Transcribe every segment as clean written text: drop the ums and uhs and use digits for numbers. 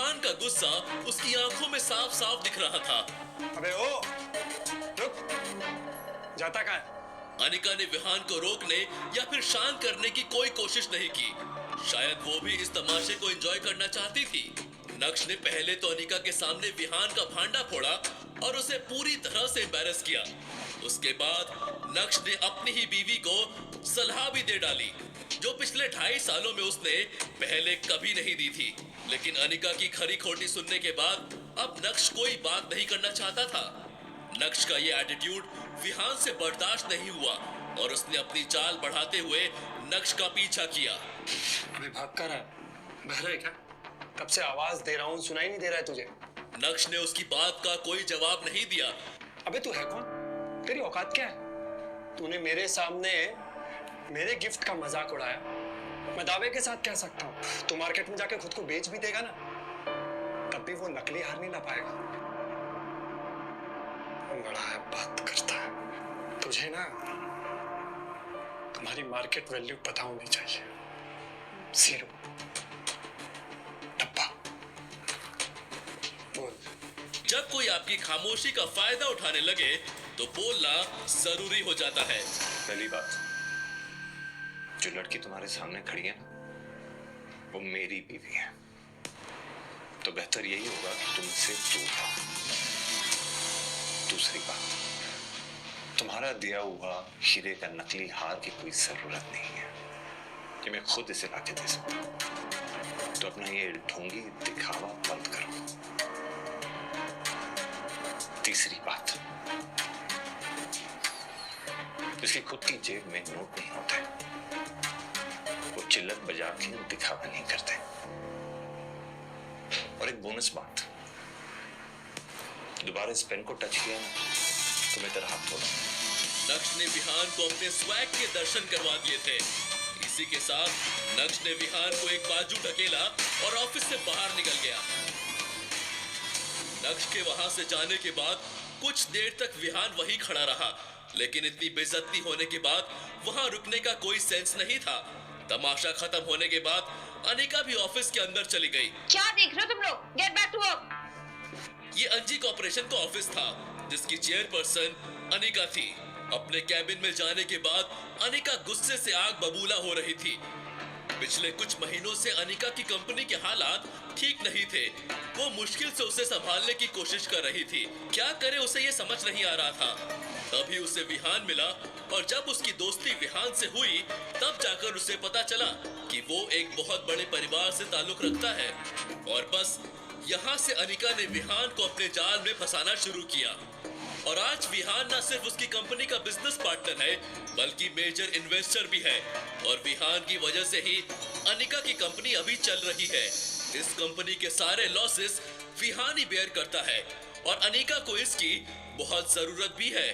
विहान का गुस्सा उसकी आंखों में साफ साफ दिख रहा था। अबे ओ, रुक, जाता कहाँ है? अनिका ने विहान को रोकने या फिर शांत करने की कोई कोशिश नहीं की। शायद वो भी इस तमाशे को एंजॉय करना चाहती थी। नक्श ने पहले तो अनिका के सामने विहान का भांडा फोड़ा और उसे पूरी तरह से एम्बैरस किया। उसके बाद नक्श ने अपनी ही बीवी को सलाह भी दे डाली, जो पिछले 2.5 सालों में उसने पहले कभी नहीं दी थी। लेकिन अनिका की खरी खोटी सुनने के बाद अब नक्श कोई बात नहीं करना चाहता था। नक्श का ये एटीट्यूड विहान से बर्दाश्त नहीं हुआ और उसने अपनी चाल बढ़ाते हुए नक्श का पीछा किया। अबे भाग कर रहा है, बहरा है क्या? कब से आवाज दे रहा हूँ, सुनाई नहीं दे रहा है तुझे? नक्श ने उसकी बात का कोई जवाब नहीं दिया। अबे तू है कौन? तेरी औकात क्या है? तूने मेरे सामने मेरे गिफ्ट का मजाक उड़ाया। मैं दावे के साथ कह सकता हूँ तू मार्केट में जाके खुद को बेच भी देगा ना, तब भी वो नकली हार नहीं ला पाएगा। बड़ा है, बात करता है। तुझे ना तुम्हारी मार्केट वैल्यू पता होनी चाहिए। 0 डब्बा। बोल। जब कोई आपकी खामोशी का फायदा उठाने लगे तो बोलना जरूरी हो जाता है। पहली बात, जो लड़की तुम्हारे सामने खड़ी है ना, वो मेरी बीवी है, तो बेहतर यही होगा कि तुम उसे दूर रहो। दूसरी बात, तुम्हारा दिया हुआ हीरे का नकली हार की कोई जरूरत नहीं है कि मैं खुद इसे लाके दे सकूं। तो अपना ये ढोंगी दिखावा बंद करो। तीसरी बात, इसकी खुद की जेब में नोट नहीं होते, वो चिल्लत बजा के दिखावा नहीं करते। और एक बोनस बात, दोबारा इस पेन को टच किया ना तो मैं तेरा हाथ तोड़ा। नक्श ने विहान को अपने स्वैग के दर्शन करवा दिए थे। इसी के साथ नक्श ने विहान को एक बाजू ढकेला और ऑफिस से बाहर निकल गया। नक्श के वहां से जाने के बाद कुछ देर तक विहान वहीं खड़ा रहा, लेकिन इतनी बेइज्जती होने के बाद वहां रुकने का कोई सेंस नहीं था। तमाशा खत्म होने के बाद अनिका भी ऑफिस के अंदर चली गई। क्या देख रहे हो तुम लोग? Get back to work. ये अंजी कॉर्पोरेशन का ऑफिस था, जिसकी चेयरपर्सन अनिका थी। अपने कैबिन में जाने के बाद अनिका गुस्से से आग बबूला हो रही थी। पिछले कुछ महीनों से अनिका की कंपनी के हालात ठीक नहीं थे। वो मुश्किल से उसे संभालने की कोशिश कर रही थी। क्या करे उसे ये समझ नहीं आ रहा था। तभी उसे विहान मिला और जब उसकी दोस्ती विहान से हुई तब जाकर उसे पता चला कि वो एक बहुत बड़े परिवार से ताल्लुक रखता है। और बस यहाँ से अनिका ने विहान को अपने जाल में फंसाना शुरू किया। और आज विहान न सिर्फ उसकी कंपनी का बिजनेस पार्टनर है, बल्कि मेजर इन्वेस्टर भी है। और विहान की वजह से ही अनिका की कंपनी अभी चल रही है। इस कंपनी के सारे लॉसेस विहान ही बेयर करता है और अनिका को इसकी बहुत जरूरत भी है।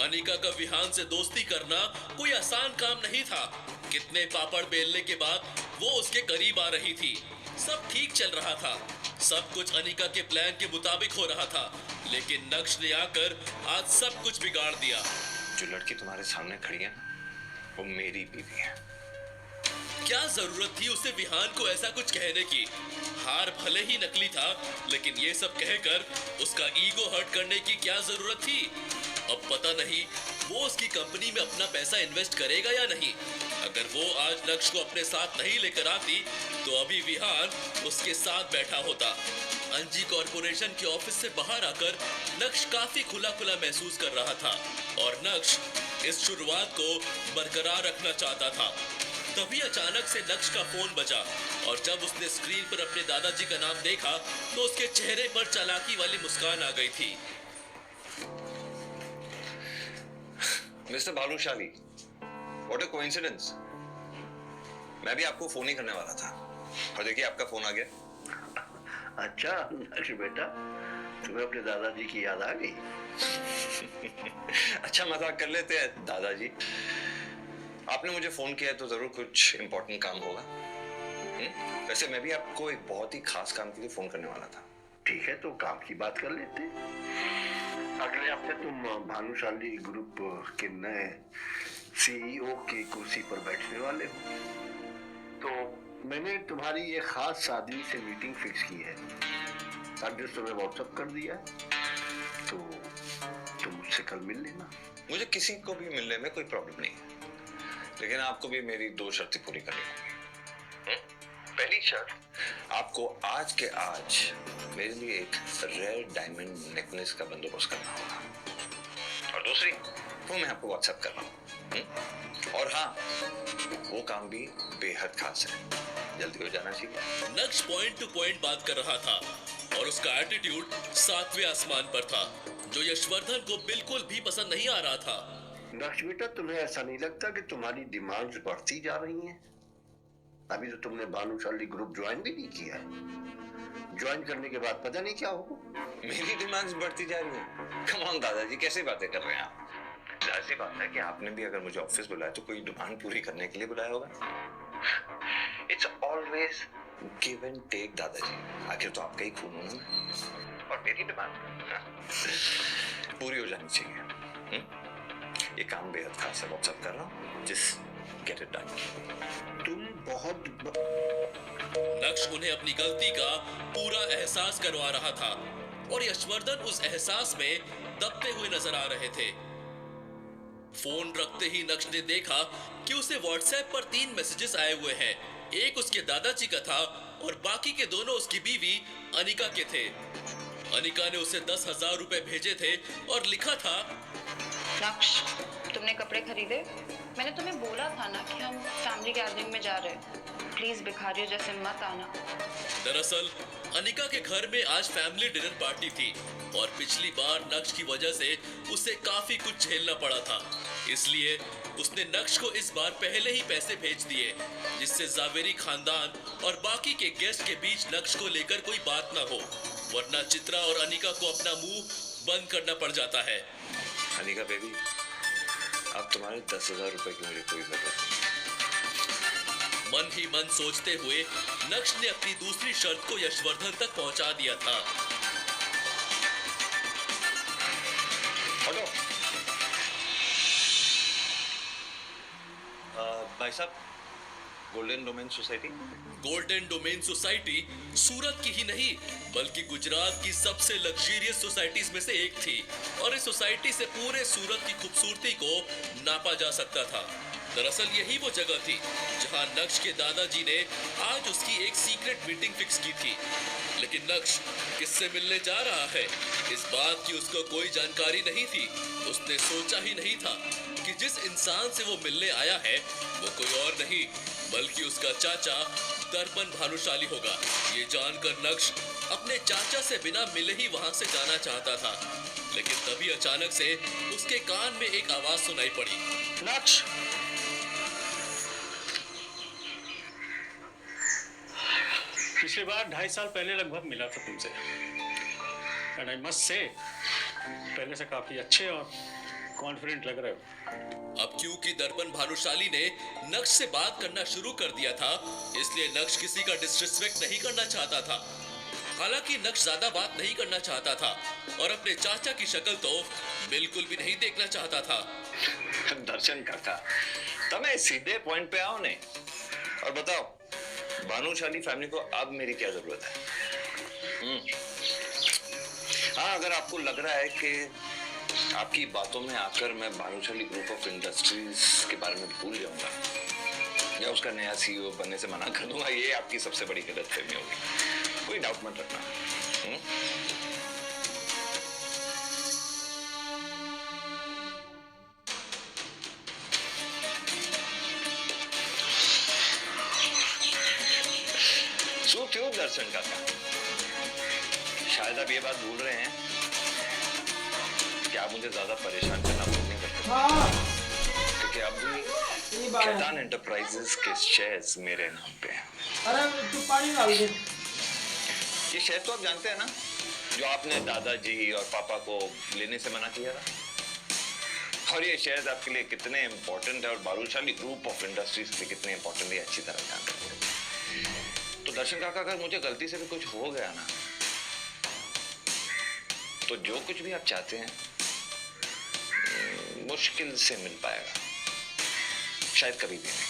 अनिका का विहान से दोस्ती करना कोई आसान काम नहीं था। कितने पापड़ बेलने के बाद वो उसके करीब आ रही थी। सब ठीक चल रहा था, सब कुछ अनिका के प्लान के मुताबिक हो रहा था, लेकिन नक्श ने आकर आज सब कुछ बिगाड़ दिया। जो लड़की तुम्हारे सामने खड़ी है ना, वो मेरी बीवी है। क्या जरूरत थी उसे विहान को ऐसा कुछ कहने की? हार भले ही नकली था, लेकिन ये सब कहकर उसका ईगो हर्ट करने की क्या जरूरत थी? अब पता नहीं वो उसकी कंपनी में अपना पैसा इन्वेस्ट करेगा या नहीं। अगर वो आज नक्श को अपने साथ नहीं लेकर आती तो अभी विहान उसके साथ बैठा होता। अंजी कॉर्पोरेशन के ऑफिस से बाहर आकर नक्श काफी खुला खुला महसूस कर रहा था और नक्श इस शुरुआत को बरकरार रखना चाहता था। तभी अचानक से नक्श का फोन बजा और जब उसने स्क्रीन पर अपने दादाजी का नाम देखा तो उसके चेहरे पर चालाकी वाली मुस्कान आ गई थी। Mister Bhanushali, what a coincidence. मैं भी आपको फोन ही करने वाला था और देखिए आपका फोन आ गया। अच्छा नक्श बेटा, तुम्हें अपने दादाजी की याद आ गई? अच्छा मजाक कर लेते हैं दादाजी। आपने मुझे फोन किया है तो जरूर कुछ इंपॉर्टेंट काम होगा। वैसे मैं भी आपको एक बहुत ही खास काम के लिए फोन करने वाला था। ठीक है, तो काम की बात कर लेते हैं। अगले हफ्ते तुम भानुशाली ग्रुप के नए सीईओ की कुर्सी पर बैठने वाले हो, तो मैंने तुम्हारी एक खास आदमी से मीटिंग फिक्स की है। एड्रेस तुम्हें व्हाट्सएप कर दिया है, तो तुम मुझसे कल मिल लेना। मुझे किसी को भी मिलने में कोई प्रॉब्लम नहीं है, लेकिन आपको भी मेरी 2 शर्तें पूरी करनी होंगी। पहली शर्त, आपको आज के आज मेरे लिए एक रेयर डायमंड नेकलेस का बंदोबस्त करना होगा, और दूसरी वो मैं आपको व्हाट्सएप कर रहा हूँ। और हाँ, वो काम भी बेहद खास है, जल्दी हो जाना चाहिए। नक्श पॉइंट टू पॉइंट बात कर रहा था और उसका एटीट्यूड 7वें आसमान पर था, जो यशवर्धन को बिल्कुल भी पसंद नहीं आ रहा था। नक्श बेटा, तुम्हें ऐसा नहीं लगता कि तुम्हारी डिमांड्स बढ़ती जा रही हैं? अभी तो तुमने भानुशाली ग्रुप ज्वाइन भी नहीं किया है। ज्वाइन करने के बाद पता नहीं क्या होगा। मेरी डिमांड्स बढ़ती जा रही है? कम ऑन दादाजी, कैसे बातें कर रहे हैं आप? जाहिर सी बात है कि आपने भी अगर मुझे ऑफिस बुलाया तो कोई डिमांड पूरी करने के लिए बुलाया होगा। It's always give and take दादाजी, आखिर तो आपका ही खून हूं ना, और मेरी डिमांड पूरी हो जानी चाहिए। ये काम बेहद खास है, व्हाट्सएप कर रहा हूँ, जस्ट गेट इट डन। तुम बहुत नक्श उन्हें अपनी गलती का पूरा एहसास करवा रहा था और यशवर्धन उस एहसास में दबते हुए नजर आ रहे थे। फोन रखते ही नक्श ने देखा कि उसे व्हाट्सएप पर 3 मैसेजेस आए हुए हैं। एक उसके दादाजी का था और बाकी के दोनों उसकी बीवी अनिका के थे। अनिका ने उसे 10,000 रुपए भेजे थे और लिखा था, नक्श, तुमने कपड़े खरीदे? मैंने तुम्हें बोला था ना कि हम फैमिली गैदरिंग में जा रहे हैं। प्लीज भिखारियों जैसे मत आना। दरअसल अनिका के घर में आज फैमिली डिनर पार्टी थी और पिछली बार नक्श की वजह से उसे काफी कुछ झेलना पड़ा था, इसलिए उसने नक्श को इस बार पहले ही पैसे भेज दिए, जिससे जावेरी खानदान और बाकी के गेस्ट के बीच नक्श को लेकर कोई बात ना हो, वरना चित्रा और अनिका को अपना मुंह बंद करना पड़ जाता है। अनिका बेबी, अब तुम्हारे 10,000 रुपए की मुझे कोई जरूरत नहीं। मन ही मन सोचते हुए नक्श ने अपनी दूसरी शर्त को यशवर्धन तक पहुंचा दिया था। हटो। भाई साहब, golden domain society. Golden domain society Surat की ही नहीं बल्कि गुजरात की सबसे लग्जरियस सोसाइटीज में से एक थी और इस सोसाइटी से पूरे सूरत की खूबसूरती को नापा जा सकता था। दरअसल यही वो जगह थी जहां नक्श के दादाजी ने आज उसकी एक सीक्रेट मीटिंग फिक्स की थी, लेकिन नक्श किससे मिलने जा रहा है इस बात की उसको कोई जानकारी नहीं थी। उसने सोचा ही नहीं था कि जिस इंसान से वो मिलने आया है वो कोई और नहीं बल्कि उसका चाचा दर्पण भानुशाली होगा। ये जानकर नक्श अपने चाचा से बिना मिले ही वहां से जाना चाहता था, लेकिन तभी अचानक से उसके कान में एक आवाज सुनाई पड़ी, नक्श, पिछली बार 2.5 साल पहले लगभग मिला था तुमसे, एंड आई मस्ट से पहले से काफी अच्छे और कॉन्फिडेंट लग रहे हो। अब क्योंकि दर्पण भानुशाली ने नक्श से बात करना शुरू कर दिया था, इसलिए नक्श किसी का डिसरिस्पेक्ट नहीं करना चाहता था। हालांकि नक्श ज्यादा बात नहीं करना चाहता था और अपने चाचा की शक्ल तो बिल्कुल भी नहीं देखना चाहता था। दर्शन काका, तमें सीधे पॉइंट पे आओ ने और बताओ, भानुशाली फैमिली को अब मेरी क्या जरूरत है? हाँ, अगर आपको लग रहा है कि आपकी बातों में आकर मैं भानुशाली ग्रुप ऑफ इंडस्ट्रीज के बारे में भूल जाऊंगा या उसका नया सीईओ बनने से मना कर दूंगा, ये आपकी सबसे बड़ी गलतफहमी होगी। कोई डाउट मत रखना। क्यों दर्शन काका, शायद आप ये बात भूल रहे हैं कि आप मुझे ज्यादा परेशान करना पसंद नहीं करते, क्योंकि अब भी कैदान एंटरप्राइजेस के शेयर्स मेरे नाम पे हैं। अरे तू पानी डाल दे। ये शेयर तो आप जानते हैं ना, जो आपने दादाजी और पापा को लेने से मना किया था। और ये शेयर्स आपके लिए कितने इंपॉर्टेंट है और भानुशाली ग्रुप ऑफ इंडस्ट्रीज के कितने इंपॉर्टेंट है अच्छी तरह जानते हैं। तो दर्शन काका, अगर मुझे गलती से भी कुछ हो गया ना, तो जो कुछ भी आप चाहते हैं मुश्किल से मिल पाएगा, शायद कभी भी नहीं।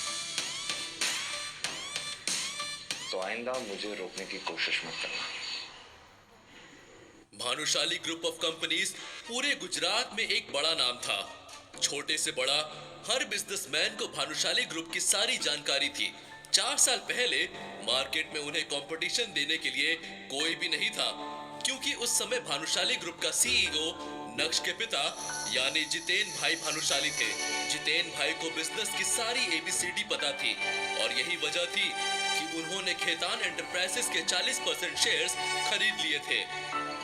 आइंदा मुझे रोकने की कोशिश मत करना। भानुशाली ग्रुप ऑफ कंपनीज पूरे गुजरात में एक बड़ा नाम था। छोटे से बड़ा हर बिजनेसमैन को भानुशाली ग्रुप की सारी जानकारी थी। 4 साल पहले मार्केट में उन्हें कंपटीशन देने के लिए कोई भी नहीं था, क्योंकि उस समय भानुशाली ग्रुप का सीईओ नक्श के पिता यानी जितेन भाई भानुशाली थे। जितेन भाई को बिजनेस की सारी एबीसीडी पता थी और यही वजह थी कि उन्होंने खेतान एंटरप्राइजेस के 40% शेयर्स खरीद लिए थे।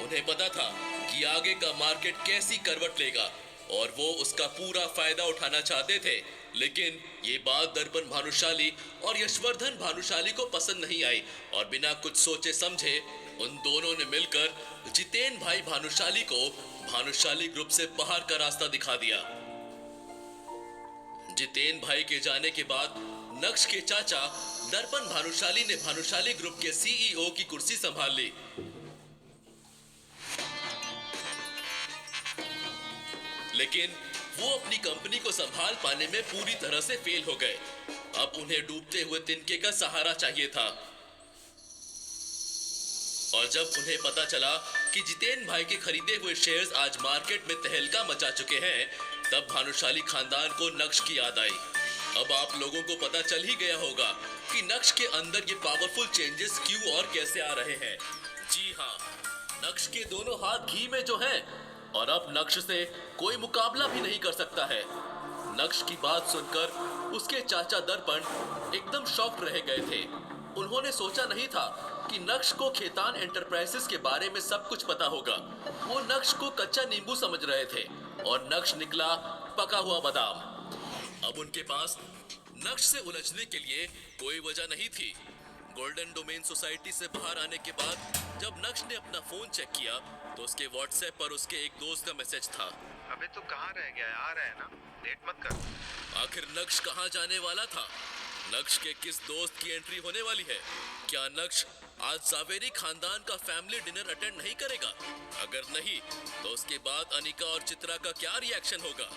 उन्हें पता था कि आगे का मार्केट कैसी करवट लेगा और वो उसका पूरा फायदा उठाना चाहते थे। लेकिन ये बात दर्पण भानुशाली और यशवर्धन भानुशाली को पसंद नहीं आई और बिना कुछ सोचे समझे उन दोनों ने मिलकर जितेन भाई भानुशाली को भानुशाली ग्रुप से बाहर का रास्ता दिखा दिया। जितेन भाई के जाने के बाद नक्श के चाचा दर्पण भानुशाली ने भानुशाली ग्रुप के सीईओ की कुर्सी संभाल ली। लेकिन वो अपनी कंपनी को संभाल पाने में पूरी तरह से फेल हो गए। अब उन्हें डूबते हुए तिनके का सहारा चाहिए था। और जब उन्हें पता चला कि जितेन भाई के खरीदे हुए शेयर्स आज मार्केट में तहलका मचा चुके हैं, तब भानुशाली खानदान को नक्श की याद आई। अब आप लोगों को पता चल ही गया होगा कि नक्श के अंदर ये पावरफुल चेंजेस क्यों और कैसे आ रहे हैं। जी हाँ, नक्श के दोनों हाथ घी में जो हैं और अब नक्श से कोई मुकाबला भी नहीं कर सकता है। नक्श की बात सुनकर उसके चाचा दर्पण एकदम शॉक्ड रह गए थे। उन्होंने सोचा नहीं था कि नक्श को खेतान एंटरप्राइजेस के बारे में सब कुछ पता होगा। वो नक्श को कच्चा नींबू समझ रहे थे और नक्श निकला पका हुआ बादाम। अब उनके पास नक्श से उलझने के लिए कोई वजह नहीं थी। गोल्डन डोमेन सोसाइटी से बाहर आने के बाद जब नक्श ने अपना फोन चेक किया तो उसके व्हाट्सएप पर उसके एक दोस्त का मैसेज था। अबे तू कहाँ रह गया है? आ रहा है ना, लेट मत कर। आखिर नक्श कहाँ जाने वाला था? नक्श के किस दोस्त की एंट्री होने वाली है? क्या नक्श आज जावेरी खानदान का फैमिली डिनर अटेंड नहीं करेगा? अगर नहीं तो उसके बाद अनिका और चित्रा का क्या रिएक्शन होगा?